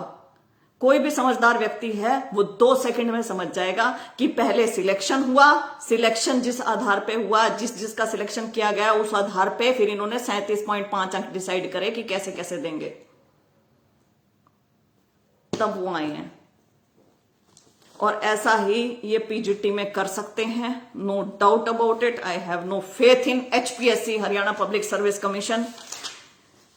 कोई भी समझदार व्यक्ति है वो 2 सेकंड में समझ जाएगा कि पहले सिलेक्शन हुआ, सिलेक्शन जिस आधार पे हुआ, जिसका सिलेक्शन किया गया उस आधार पे फिर इन्होंने 37.5 अंक डिसाइड करे कि कैसे कैसे देंगे, तब वो आए हैं। और ऐसा ही ये पीजीटी में कर सकते हैं, no doubt about it. I have no faith in HPSC, Haryana public service commission,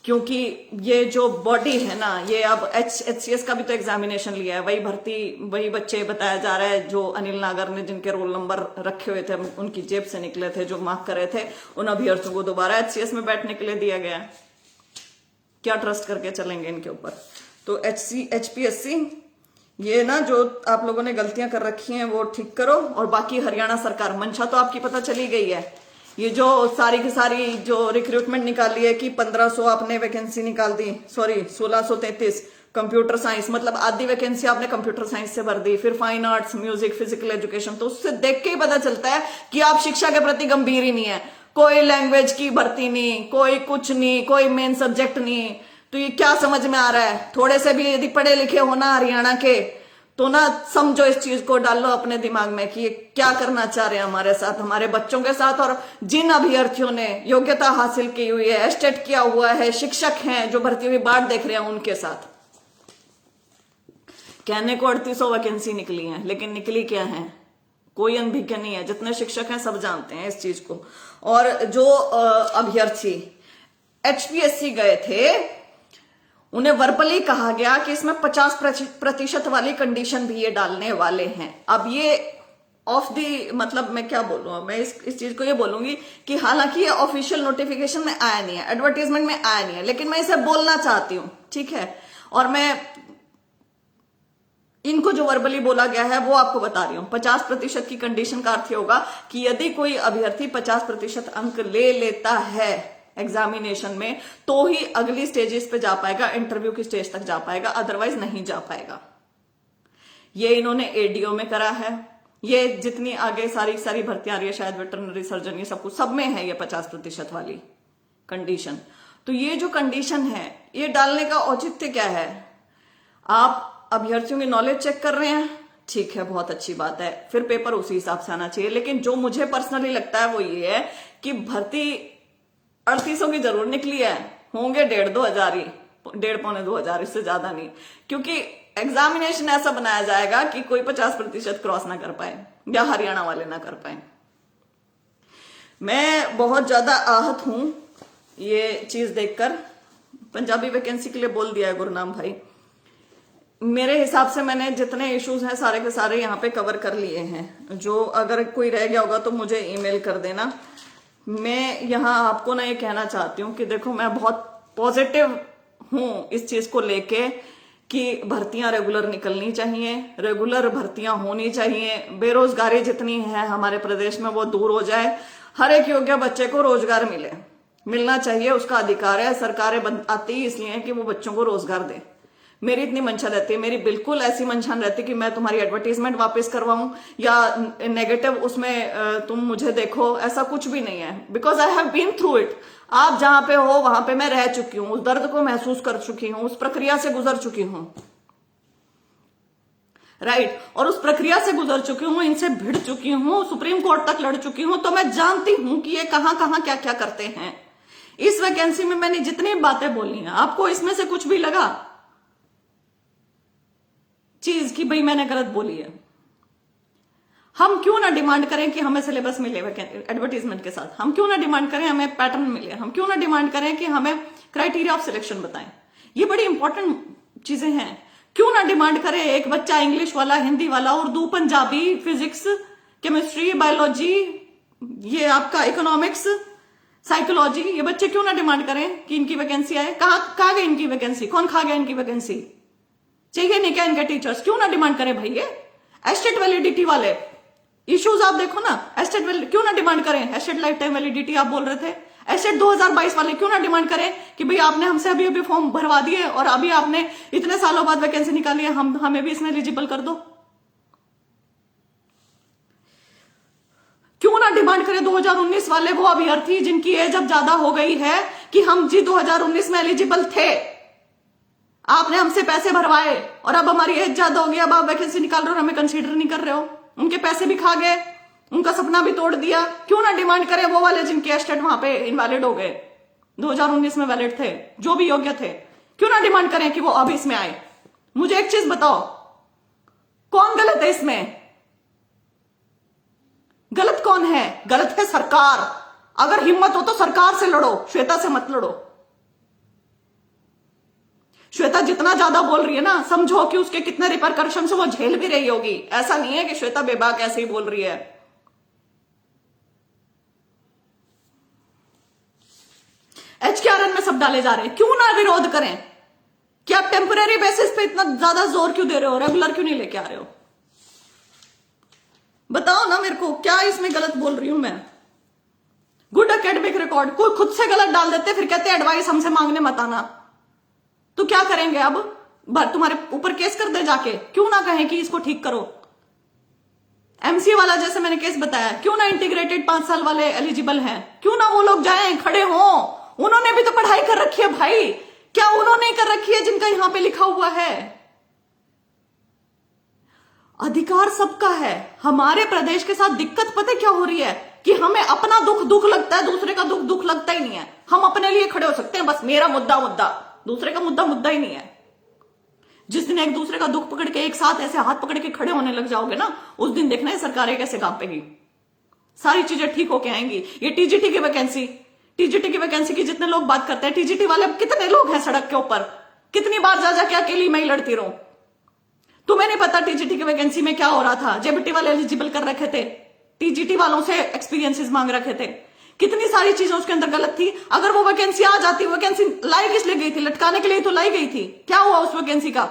क्योंकि ये जो बॉडी है ना, ये अब एचसीएस का भी तो एग्जामिनेशन लिया है, वही भर्ती वही बच्चे बताया जा रहा है जो अनिल नागर ने जिनके रोल नंबर रखे हुए थे उनकी जेब से निकले थे, जो मार्क कर रहे थे, उन अभ्यर्थियों को दोबारा एचसीएस में बैठने के लिए दिया गया है। क्या ट्रस्ट करके चलेंगे इनके ऊपर? तो एचपीएससी ये ना जो आप लोगों ने गलतियां कर रखी हैं वो ठीक करो। और बाकी हरियाणा सरकार, मंशा तो आपकी पता चली गई है, ये जो सारी की सारी जो रिक्रूटमेंट निकाली है कि 1500 आपने वैकेंसी निकाल दी, सॉरी 1633 कंप्यूटर साइंस, मतलब आधी वैकेंसी आपने कंप्यूटर साइंस से भर दी, फिर fine arts, music, physical education. तो उससे देख के ही पता चलता है कि आप शिक्षा के प्रति गंभीर ही नहीं है। कोई लैंग्वेज की भर्ती नहीं, कोई कुछ नहीं, कोई मेन सब्जेक्ट नहीं। तो ये क्या समझ में आ रहा है? थोड़े से भी यदि पढ़े लिखे हो ना हरियाणा के, तो ना समझो, इस चीज को डालो अपने दिमाग में कि ये क्या करना चाह रहे हैं हमारे साथ, हमारे बच्चों के साथ। और जिन अभ्यर्थियों ने योग्यता हासिल की हुई है, एस्टेट किया हुआ है, शिक्षक हैं जो भर्ती हुई बाट देख रहे हैं, उनके साथ। कहने को 3800 वैकेंसी निकली है, लेकिन निकली क्या है? कोई अनभिज्ञ नहीं है, जितने शिक्षक हैं सब जानते हैं इस चीज को। और जो अभ्यर्थी एचपीएससी गए थे उन्हें वर्बली कहा गया कि इसमें 50% वाली कंडीशन भी ये डालने वाले हैं। अब ये ऑफ दी, मतलब मैं क्या बोलूं, मैं इस चीज को ये बोलूंगी कि हालांकि ये ऑफिशियल नोटिफिकेशन में आया नहीं है, एडवर्टीजमेंट में आया नहीं है, लेकिन मैं इसे बोलना चाहती हूं, ठीक है? और मैं इनको जो वर्बली बोला गया है वो आपको बता रही हूं। 50% की कंडीशन का अर्थ होगा कि यदि कोई अभ्यर्थी 50% अंक ले लेता है एग्जामिनेशन में, तो ही अगली स्टेजेस पे जा पाएगा, इंटरव्यू की स्टेज तक जा पाएगा, अदरवाइज नहीं जा पाएगा। ये इन्होंने एडीओ में करा है, ये जितनी आगे सारी सारी भर्तियां आ रही है, शायद वेटरनरी सर्जन, ये सब कुछ सब में है ये 50% वाली कंडीशन। तो ये जो कंडीशन है ये डालने का औचित्य क्या है? आप अभ्यर्थियों की नॉलेज चेक कर रहे हैं, ठीक है, बहुत अच्छी बात है, फिर पेपर उसी हिसाब से आना चाहिए। लेकिन जो मुझे पर्सनली लगता है वो ये है कि भर्ती 3800 की जरूर निकली है, होंगे 1,500 2,000 ही, 1,500-2,000, इससे ज्यादा नहीं, क्योंकि एग्जामिनेशन ऐसा बनाया जाएगा कि कोई 50% क्रॉस ना कर पाए या हरियाणा वाले ना कर पाए। मैं बहुत ज्यादा आहत हूं ये चीज देखकर। पंजाबी वैकेंसी के लिए बोल दिया है गुरनाम भाई। मेरे हिसाब से मैंने जितने इश्यूज हैं सारे के सारे यहाँ पे कवर कर लिए हैं। जो अगर कोई रह गया होगा तो मुझे ईमेल कर देना। मैं यहाँ आपको ना ये कहना चाहती हूँ कि देखो, मैं बहुत पॉजिटिव हूँ इस चीज को लेके कि भर्तियां रेगुलर निकलनी चाहिए, रेगुलर भर्तियां होनी चाहिए, बेरोजगारी जितनी है हमारे प्रदेश में वो दूर हो जाए, हर एक योग्य बच्चे को रोजगार मिलना चाहिए, उसका अधिकार है। सरकारें आती ही इसलिए है कि वो बच्चों को रोजगार दे। मेरी इतनी मंशा रहती है, मेरी बिल्कुल ऐसी मंशा रहती है कि मैं तुम्हारी एडवर्टीजमेंट वापस करवाऊं या नेगेटिव उसमें तुम मुझे देखो, ऐसा कुछ भी नहीं है। Because I have been through it. आप जहां पे हो वहां पे मैं रह चुकी हूं, उस दर्द को महसूस कर चुकी हूं, उस प्रक्रिया से गुजर चुकी हूं, राइट। और उस प्रक्रिया से गुजर चुकी हूं, इनसे भिड़ चुकी हूं, सुप्रीम कोर्ट तक लड़ चुकी हूं, तो मैं जानती हूं कि ये कहां कहां क्या क्या करते हैं। इस वैकेंसी में मैंने जितनी बातें बोली हैं, आपको इसमें से कुछ भी लगा? चीज कि भाई मैंने गलत बोली है। हम क्यों ना डिमांड करें कि हमें सिलेबस मिले एडवर्टीजमेंट के साथ, हम क्यों ना डिमांड करें हमें पैटर्न मिले, हम क्यों ना डिमांड करें कि हमें क्राइटेरिया ऑफ सिलेक्शन बताएं। ये बड़ी इंपॉर्टेंट चीजें हैं। क्यों ना डिमांड करें एक बच्चा इंग्लिश वाला, हिंदी वाला, Urdu, Punjabi, physics, chemistry, biology, ये आपका इकोनॉमिक्स, साइकोलॉजी, ये बच्चे क्यों ना डिमांड करें कि इनकी वैकेंसी आए। कहाँ गए इनकी वैकेंसी, कौन खा गया इनकी वैकेंसी, चाहिए नहीं क्या इनके टीचर्स, क्यों ना डिमांड करें भाई। ये एस्टेट वैलिडिटी वाले इश्यूज आप देखो ना, एस्टेट क्यों ना डिमांड करें, एस्टेट लाइफ टाइम वैलिडिटी आप बोल रहे थे, एस्टेट 2022 वाले क्यों ना डिमांड करें कि भाई आपने हमसे अभी अभी फॉर्म भरवा दिए और अभी आपने इतने सालों बाद वैकेंसी निकाली है, हमें भी इसमें एलिजिबल कर दो। क्यों ना डिमांड करें 2019 वाले वो अभ्यर्थी जिनकी एज अब ज्यादा हो गई है कि हम जी 2019 में एलिजिबल थे, आपने हमसे पैसे भरवाए और अब हमारी एज ज्यादा हो गई, अब आप वैकेंसी निकाल रहे हो और हमें कंसीडर नहीं कर रहे हो, उनके पैसे भी खा गए, उनका सपना भी तोड़ दिया। क्यों ना डिमांड करें वो वाले जिनके एस्टेट वहां पे इनवैलिड हो गए, 2019 में वैलिड थे, जो भी योग्य थे, क्यों ना डिमांड करें कि वो अब इसमें आए। मुझे एक चीज बताओ, कौन गलत है इसमें, गलत कौन है? गलत है सरकार। अगर हिम्मत हो तो सरकार से लड़ो, श्वेता से मत लड़ो। श्वेता जितना ज्यादा बोल रही है ना, समझो कि उसके कितने रिपरकशन से वो झेल भी रही होगी। ऐसा नहीं है कि श्वेता बेबाक ऐसे ही बोल रही है। HKRN में सब डाले जा रहे हैं, क्यों ना विरोध करें कि आप टेम्पररी बेसिस पे इतना ज्यादा जोर क्यों दे रहे हो, रेगुलर क्यों नहीं लेके आ रहे हो? बताओ ना मेरे को, क्या इसमें गलत बोल रही हूं मैं? गुड एकेडमिक रिकॉर्ड कोई खुद से गलत डाल देते, फिर कहते एडवाइस हमसे मांगने मत आना। तो क्या करेंगे अब, तुम्हारे ऊपर केस कर दे जाके? क्यों ना कहें कि इसको ठीक करो। MCA वाला जैसे मैंने केस बताया, क्यों ना इंटीग्रेटेड 5 साल वाले एलिजिबल हैं, क्यों ना वो लोग जाएं, खड़े हों। उन्होंने भी तो पढ़ाई कर रखी है भाई, क्या उन्होंने कर रखी है जिनका यहां पे लिखा हुआ है? अधिकार सबका है। हमारे प्रदेश के साथ दिक्कत पता क्या हो रही है कि हमें अपना दुख लगता है, दूसरे का दुख लगता ही नहीं है। हम अपने लिए खड़े हो सकते हैं, बस मेरा मुद्दा, दूसरे का मुद्दा ही नहीं है। जिस दिन एक दूसरे का दुख पकड़ के एक साथ ऐसे हाथ पकड़ के खड़े होने लग जाओगे ना, उस दिन देखना है सरकारें कैसे कांपेगी। सारी चीजें ठीक होके आएंगी। ये टीजीटी की वैकेंसी की जितने लोग बात करते हैं, टीजीटी वाले कितने लोग हैं सड़क के ऊपर, कितनी बार जा जाके अकेली मैं ही लड़ती रहूं। तुम्हें नहीं पता टीजीटी की वैकेंसी में क्या हो रहा था? जेबीटी वाले एलिजिबल कर रखे थे, टीजीटी वालों से एक्सपीरियंसेस मांग रखे थे, कितनी सारी चीजें उसके अंदर गलत थी। अगर वो वैकेंसी आ जाती, वैकेंसी लाई किस लिए गई थी? लटकाने के लिए तो लाई गई थी। क्या हुआ उस वैकेंसी का?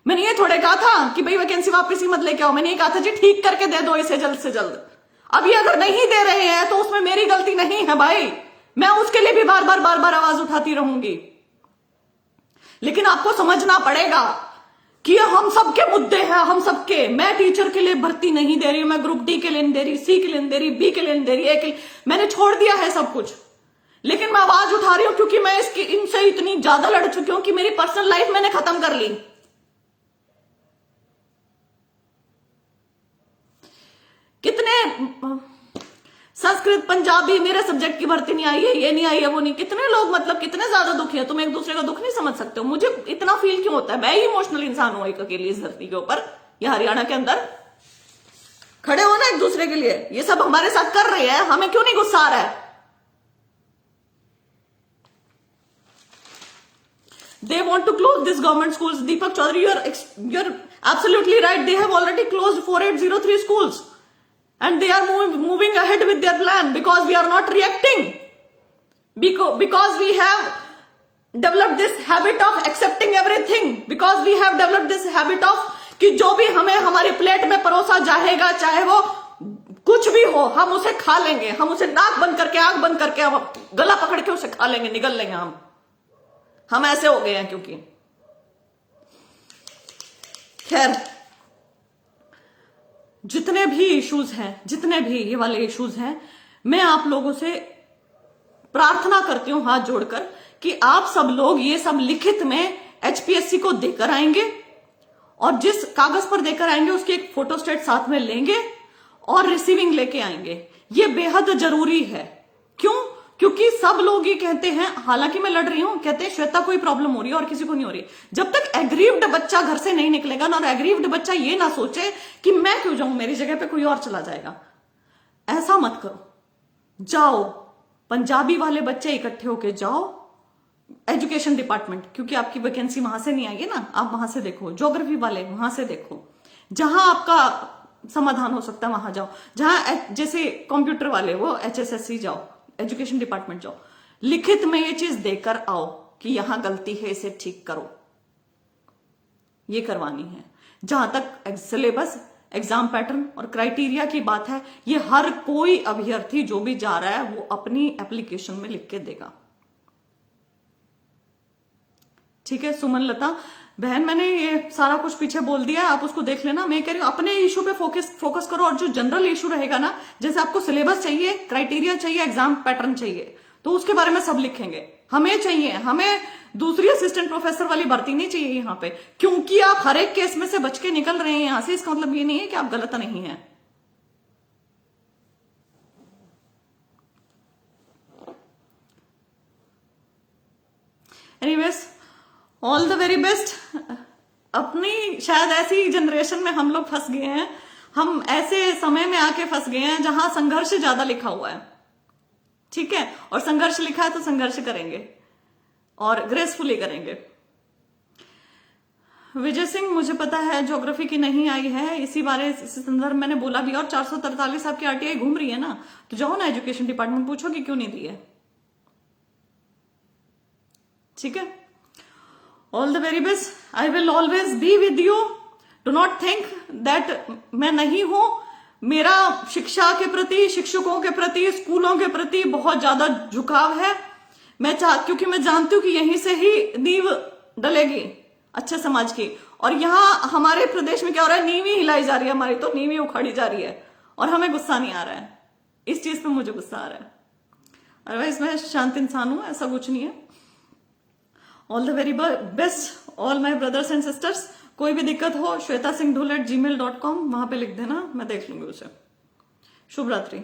मैंने ये थोड़े कहा था कि भाई वैकेंसी वापस ही मत लेके आओ, मैंने ये कहा था जी ठीक करके दे दो इसे जल्द से जल्द। अब ये अगर नहीं दे रहे हैं तो उसमें मेरी गलती नहीं है भाई, मैं उसके लिए भी बार बार आवाज उठाती रहूंगी। लेकिन आपको समझना पड़ेगा कि हम सबके मुद्दे हैं, हम सबके। मैं टीचर के लिए भर्ती नहीं दे रही हूं, मैं ग्रुप डी के लिए नहीं दे रही, सी के लिए नहीं दे रही, बी के लिए नहीं दे रही, ए के लिए, मैंने छोड़ दिया है सब कुछ। लेकिन मैं आवाज उठा रही हूं क्योंकि मैं इनसे इतनी ज्यादा लड़ चुकी हूं कि मेरी पर्सनल लाइफ मैंने खत्म कर ली। कितने संस्कृत, पंजाबी, मेरे सब्जेक्ट की भर्ती नहीं आई है, ये नहीं आई है, वो नहीं, कितने लोग मतलब कितने ज्यादा दुखी है। तुम एक दूसरे का दुख नहीं समझ सकते हो। मुझे इतना फील क्यों होता है? मैं ही इमोशनल इंसान हूं एक अकेली इस धरती के ऊपर, या हरियाणा के अंदर। खड़े हो ना एक दूसरे के लिए, ये सब हमारे साथ कर रहे हैं, हमें क्यों नहीं गुस्सा आ रहा है? They want to close this government schools. Deepak Chaudhary, you're absolutely right. They have already closed 4803 schools. And they are moving ahead with their plan because we are not reacting. Because we have developed this habit of accepting everything. Because we have developed this habit of कि जो भी हमें हमारी plate में परोसा जाएगा, चाहे वो कुछ भी हो, हम उसे खा लेंगे। हम उसे नाक बंद करके, आंख बंद करके, हम गला पकड़ के उसे खा लेंगे, निगल लेंगे। हम ऐसे हो गए हैं। क्योंकि खैर, जितने भी इश्यूज हैं, जितने भी ये वाले इश्यूज हैं, मैं आप लोगों से प्रार्थना करती हूं हाथ जोड़कर कि आप सब लोग ये सब लिखित में HPSC को देकर आएंगे और जिस कागज पर देकर आएंगे उसकी एक फोटोस्टेट साथ में लेंगे और रिसीविंग लेके आएंगे। ये बेहद जरूरी है। क्यों? क्योंकि सब लोग ये कहते हैं, हालांकि मैं लड़ रही हूं, कहते हैं श्वेता को ही प्रॉब्लम हो रही है और किसी को नहीं हो रही। जब तक एग्रीव्ड बच्चा घर से नहीं निकलेगा ना, और एग्रीव्ड बच्चा ये ना सोचे कि मैं क्यों जाऊं, मेरी जगह पे कोई और चला जाएगा, ऐसा मत करो। जाओ, पंजाबी वाले बच्चे इकट्ठे होके जाओ एजुकेशन डिपार्टमेंट, क्योंकि आपकी वैकेंसी वहां से नहीं आई है ना, आप वहां से देखो। ज्योग्राफी वाले वहां से देखो, जहां आपका समाधान हो सकता है वहां जाओ। जहां जैसे कंप्यूटर वाले वो HSSC जाओ, एजुकेशन डिपार्टमेंट जाओ, लिखित में ये चीज देकर आओ कि यहां गलती है, इसे ठीक करो। ये करवानी है। जहां तक सिलेबस, एग्जाम पैटर्न और क्राइटेरिया की बात है, ये हर कोई अभ्यर्थी जो भी जा रहा है वो अपनी एप्लीकेशन में लिख के देगा। ठीक है सुमन लता बहन, मैंने ये सारा कुछ पीछे बोल दिया है, आप उसको देख लेना। मैं कह रही हूं अपने इशू पे फोकस करो, और जो जनरल इशू रहेगा ना, जैसे आपको सिलेबस चाहिए, क्राइटेरिया चाहिए, एग्जाम पैटर्न चाहिए, तो उसके बारे में सब लिखेंगे। हमें चाहिए, हमें दूसरी असिस्टेंट प्रोफेसर वाली भर्ती नहीं चाहिए यहाँ पे, क्योंकि आप हर एक केस में से बच के निकल रहे हैं यहां से, इसका मतलब ये नहीं है कि आप गलत नहीं है। Anyways, all the very best. अपनी शायद ऐसी जनरेशन में हम लोग फंस गए हैं, हम ऐसे समय में आके फंस गए हैं जहां संघर्ष ज्यादा लिखा हुआ है। ठीक है, और संघर्ष लिखा है तो संघर्ष करेंगे और ग्रेसफुली करेंगे। विजय सिंह, मुझे पता है ज्योग्राफी की नहीं आई है, इसी बारे इस संदर्भ मैंने बोला भी, और 443 आपकी RTI घूम रही है ना, तो जाओ ना एजुकेशन डिपार्टमेंट, पूछो कि क्यों नहीं दी है। ठीक है, all the very best. I will always be with you. Do not think that मैं नहीं हूं। मेरा शिक्षा के प्रति, शिक्षकों के प्रति, स्कूलों के प्रति बहुत ज्यादा झुकाव है। क्योंकि मैं जानती हूं कि यहीं से ही नींव डलेगी अच्छे समाज की। और यहां हमारे प्रदेश में क्या हो रहा है, नींव ही हिलाई जा रही है, हमारी तो नींव ही उखाड़ी जा रही है, और हमें गुस्सा नहीं आ रहा है। इस चीज पे मुझे गुस्सा आ रहा है, अदरवाइज मैं शांत इंसान हूं, ऐसा कुछ नहीं है। All the very best all my brothers and sisters. कोई भी दिक्कत हो, shwetasinghdool@gmail.com, वहां पे लिख देना, मैं देख लूंगी उसे। शुभ रात्रि।